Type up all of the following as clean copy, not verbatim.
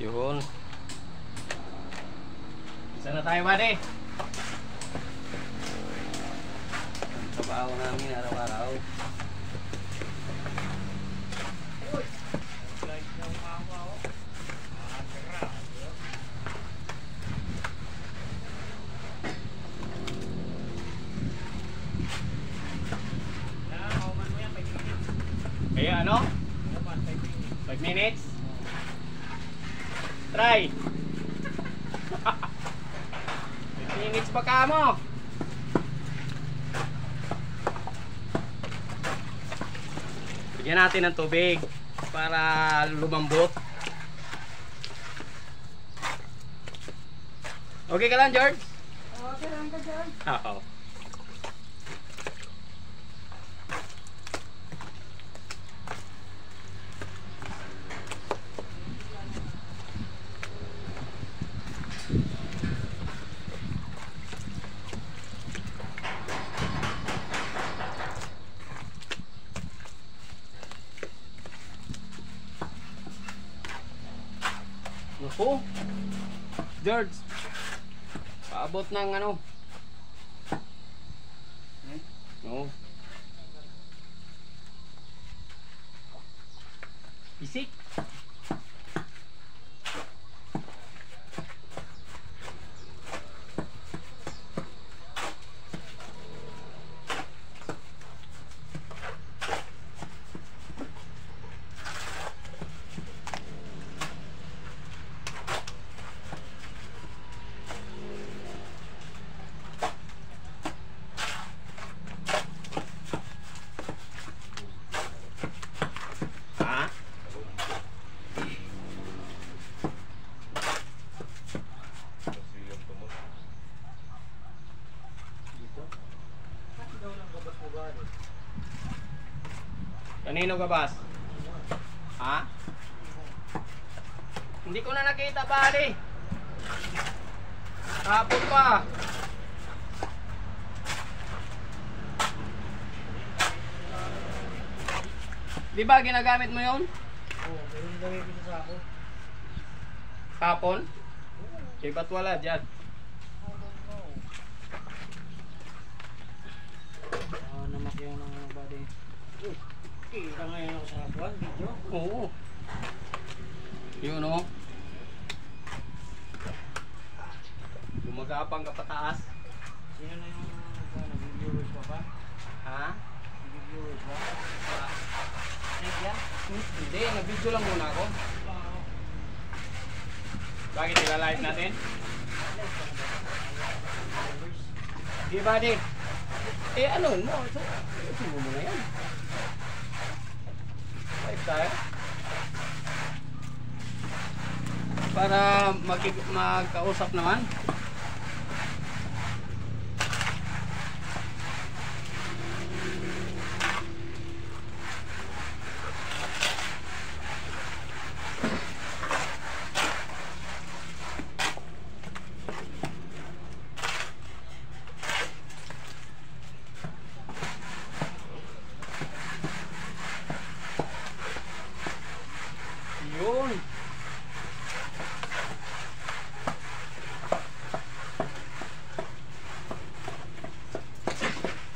Yun. Isa na tayo, buddy. Trabaho namin araw-araw. Kaya ano? 5 minutes? Try! 5 minutes pa ka mo! Bigyan natin ng tubig para lumambot. Okay ka lang, George? Okay lang ka, George? Oo. Naku, George, paabot ng ano? No. Isik. Kanino gabas? Ha? Hindi ko na nakita, bali. Hapon pa. Di ba ginagamit mo yun? Oo, pero yung gawin ko sa ako. Hapon? Okay, ba't wala dyan? Namak yung mga body. Kita ngayon ako sa hapon, video. Oo. Yun o. Gumagapang ka pataas. Sino na yung nag-viewers pa ba? Ha? Nag-viewers ba? Yan? Hindi, nag-video lang muna ako. Bakit ila-live natin? Di ba, di? Eh, ano mo? Ito mo muna yan. Live tayo. Para magkausap naman. Yun.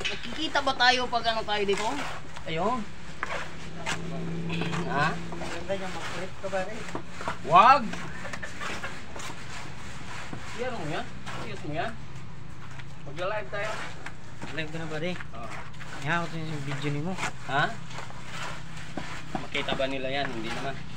Nakikita ba tayo pag ano tayo dito? Ayun. Ha? Ganda niya mag-clip ka ba rin? Wag! Yan mo yan? Ayos mo yan? Magla-live tayo. Live ka na ba rin? Oo. Ihakot yung video ni mo. Ha? Makita ba nila yan? Hindi naman.